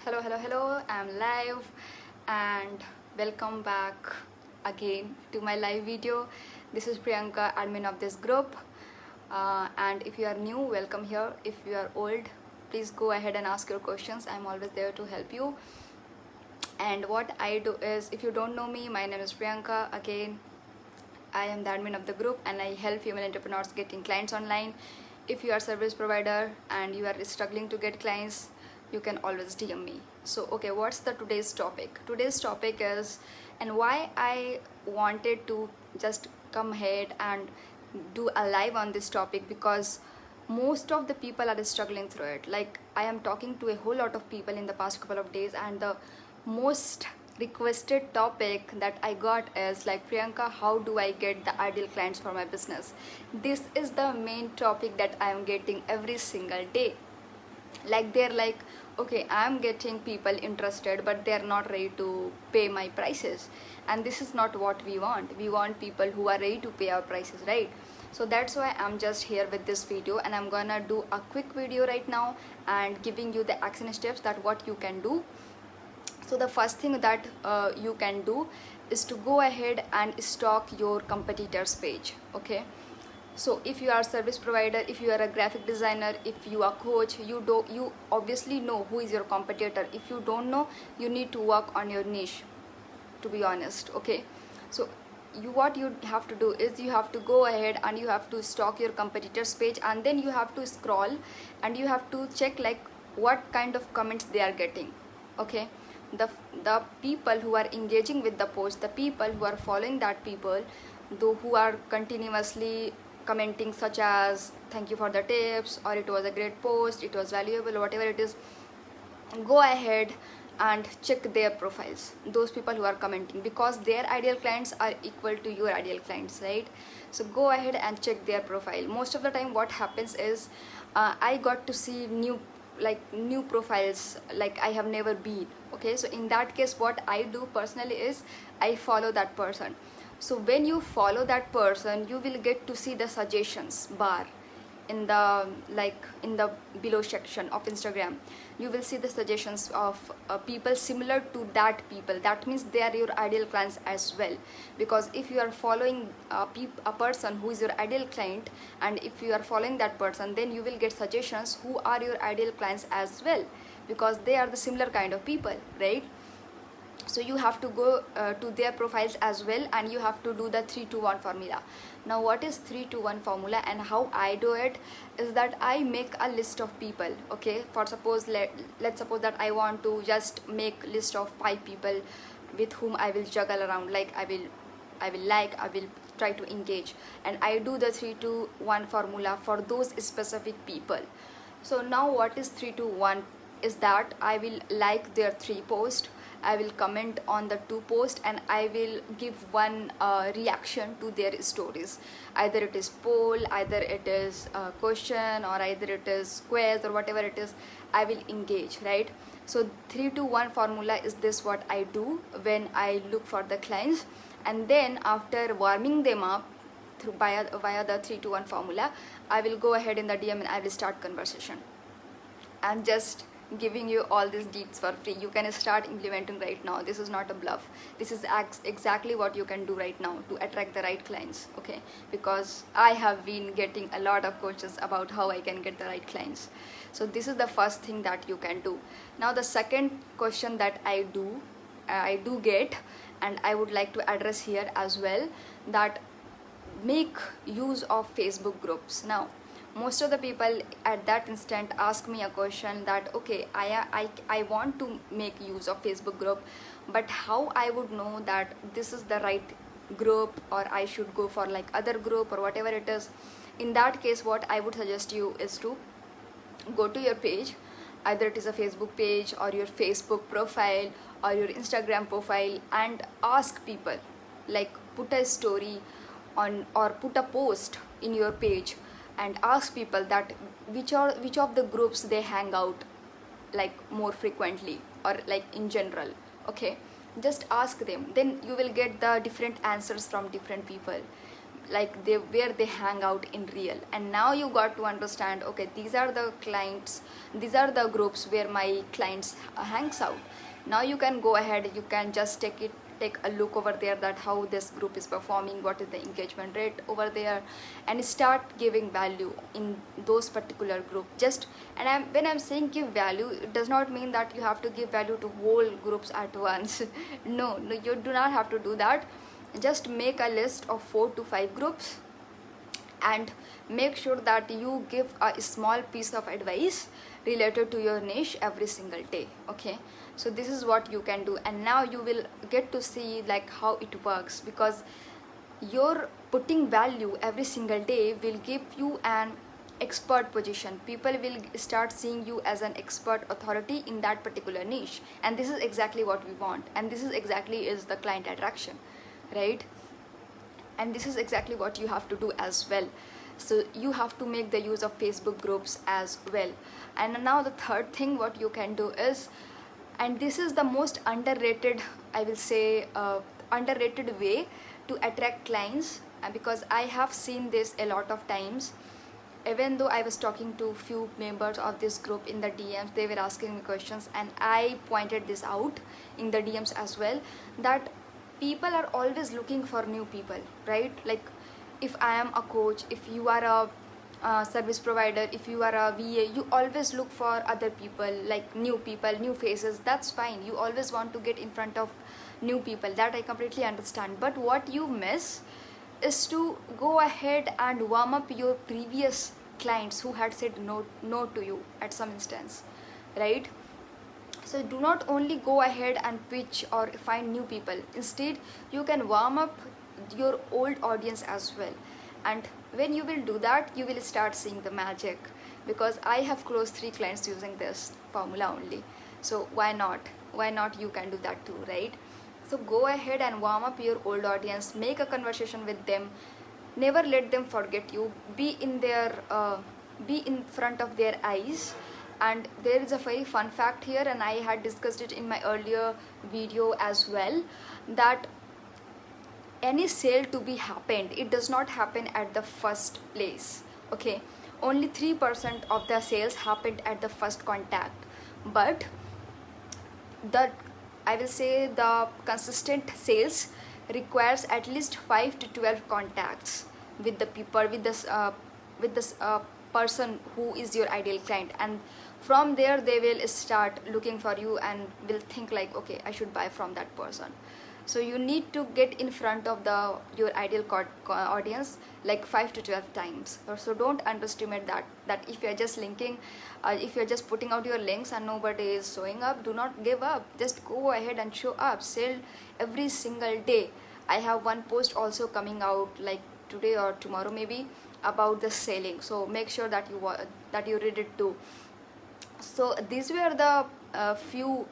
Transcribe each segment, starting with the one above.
Hello. I'm live and welcome back again to my live video. This is Priyanka, admin of this group. And if you are new, welcome here. If you are old, please go ahead and ask your questions. I'm always there to help you. And what I do is, if you don't know me, my name is Priyanka. Again, I am the admin of the group and I help female entrepreneurs getting clients online. If you are a service provider and you are struggling to get clients, you can always DM me. So okay, what's the today's topic? Today's topic is, and why I wanted to just come ahead and do a live on this topic, because most of the people are struggling through it. Like, I am talking to a whole lot of people in the past couple of days, and the most requested topic that I got is like, Priyanka, how do I get the ideal clients for my business? This is the main topic that I am getting every single day. Like, they're like, okay, I'm getting people interested, but they're not ready to pay my prices, and this is not what we want. We want people who are ready to pay our prices, right? So that's why I'm just here with this video, and I'm gonna do a quick video right now and giving you the action steps that what you can do. So the first thing that you can do is to go ahead and stalk your competitors page. Okay, so if you are a service provider, if you are a graphic designer, if you are a coach, you obviously know who is your competitor. If you don't know, you need to work on your niche, to be honest. Okay, so what you have to do is, you have to go ahead and you have to stalk your competitors page, and then you have to scroll and you have to check like what kind of comments they are getting. Okay, the people who are engaging with the post, the people who are following that people, though, who are continuously commenting such as thank you for the tips, or it was a great post, it was valuable, whatever it is, go ahead and check their profiles, those people who are commenting, because their ideal clients are equal to your ideal clients, right? So go ahead and check their profile. Most of the time what happens is, I got to see new profiles like I have never been. Okay, so in that case what I do personally is, I follow that person. So when you follow that person, you will get to see the suggestions bar in the below section of Instagram. You will see the suggestions of people similar to that people. That means they are your ideal clients as well, because if you are following a person who is your ideal client, and if you are following that person, then you will get suggestions who are your ideal clients as well, because they are the similar kind of people, right? So you have to go to their profiles as well, and you have to do the 3-2-1 formula. Now what is 3-2-1 formula and how I do it is that I make a list of people. Okay, for suppose let's suppose that I want to just make list of 5 people with whom I will juggle around, like I will try to engage, and I do the 3-2-1 formula for those specific people. So now what is 3-2-1 is that I will like their 3 posts, I will comment on the 2 posts, and I will give one reaction to their stories. Either it is poll, either it is a question, or either it is quiz, or whatever it is, I will engage, right? So 3-2-1 formula is this what I do when I look for the clients, and then after warming them up via the 3-2-1 formula, I will go ahead in the DM and I will start conversation. I'm just giving you all these deets for free. You can start implementing right now. This is not a bluff. This is exactly what you can do right now to attract the right clients. Okay, because I have been getting a lot of coaches about how I can get the right clients. So this is the first thing that you can do. Now the second question that I do get, and I would like to address here as well, that make use of Facebook groups. Now most of the people at that instant ask me a question that, okay, I want to make use of Facebook group, but how I would know that this is the right group, or I should go for like other group or whatever it is? In that case, what I would suggest you is to go to your page, either it is a Facebook page or your Facebook profile or your Instagram profile, and ask people, like put a story on or put a post in your page, and ask people that which of the groups they hang out like more frequently, or like in general. Okay, just ask them, then you will get the different answers from different people. like where they hang out in real. And now you got to understand, okay, these are the clients, these are the groups where my clients hangs out. Now you can go ahead, you can just take a look over there, that how this group is performing, what is the engagement rate over there, and start giving value in those particular group. Just, and when I'm saying give value, it does not mean that you have to give value to whole groups at once. No, you do not have to do that. Just make a list of 4 to 5 groups and make sure that you give a small piece of advice related to your niche every single day. Okay, so this is what you can do, and now you will get to see like how it works, because your putting value every single day will give you an expert position. People will start seeing you as an expert authority in that particular niche, and this is exactly what we want, and this is exactly is the client attraction, right? And this is exactly what you have to do as well. So you have to make the use of Facebook groups as well. And now the third thing what you can do is, and this is the most underrated, I will say, underrated way to attract clients, because I have seen this a lot of times. Even though I was talking to few members of this group in the DMs, they were asking me questions, and I pointed this out in the DMs as well, that people are always looking for new people, right? Like if I am a coach, if you are a service provider, if you are a VA, you always look for other people, like new people, new faces. That's fine, you always want to get in front of new people, that I completely understand. But what you miss is to go ahead and warm up your previous clients who had said no to you at some instance, right? So do not only go ahead and pitch or find new people. Instead, you can warm up your old audience as well. And when you will do that, you will start seeing the magic, because I have closed 3 clients using this formula only. So why not? Why not? You can do that too, right? So go ahead and warm up your old audience, make a conversation with them. Never let them forget you. Be in front of their eyes. And there is a very fun fact here, and I had discussed it in my earlier video as well, that any sale to be happened, it does not happen at the first place. Okay, only 3% of the sales happened at the first contact, but the, I will say, the consistent sales requires at least 5 to 12 contacts with the people, with this person who is your ideal client, and from there they will start looking for you and will think like, okay, I should buy from that person. So you need to get in front of your ideal audience like 5 to 12 times. So don't underestimate that if you're just linking, if you're just putting out your links and nobody is showing up, do not give up. Just go ahead and show up. Sell every single day. I have one post also coming out like today or tomorrow maybe about the selling, so make sure that you read it too. So these were the few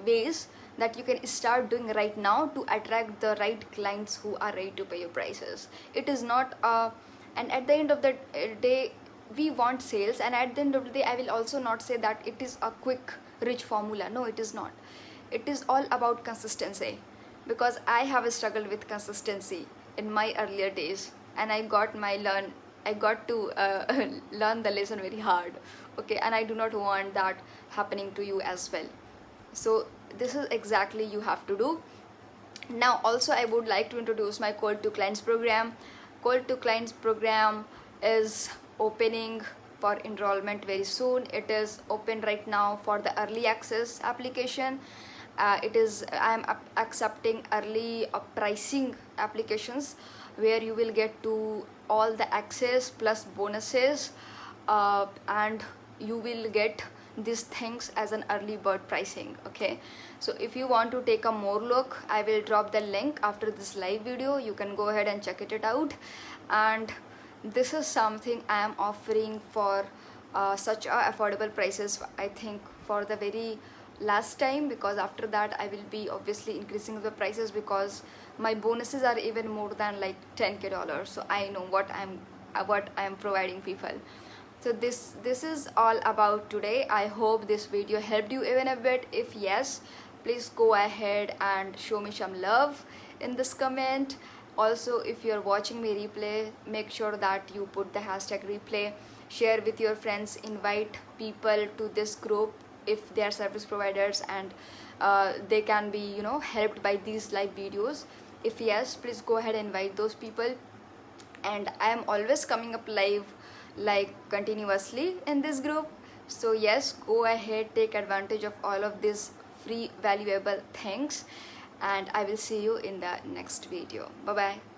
ways that you can start doing right now to attract the right clients who are ready to pay your prices. It is not and at the end of the day, we want sales, and at the end of the day, I will also not say that it is a quick rich formula. No, it is not. It is all about consistency, because I have struggled with consistency in my earlier days, and I got to learn the lesson very hard. Okay, and I do not want that happening to you as well. So this is exactly you have to do. Now also I would like to introduce my Call to Clients program. Call to Clients program is opening for enrollment very soon. It is open right now for the early access application. I am accepting early pricing applications, where you will get to all the access plus bonuses, and you will get these things as an early bird pricing. Okay, so if you want to take a more look, I will drop the link after this live video. You can go ahead and check it out. And this is something I am offering for such affordable prices, I think, for the very last time, because after that I will be obviously increasing the prices, because my bonuses are even more than like $10K. So I know what I am providing people. So this is all about today. I hope this video helped you even a bit. If yes, please go ahead and show me some love in this comment, Also, if you're watching me replay, make sure that you put the hashtag replay, share with your friends, invite people to this group if they are service providers and they can be, you know, helped by these live videos. If yes, please go ahead and invite those people. And I am always coming up live like continuously in this group. So yes, go ahead, take advantage of all of these free valuable things, and I will see you in the next video. Bye bye.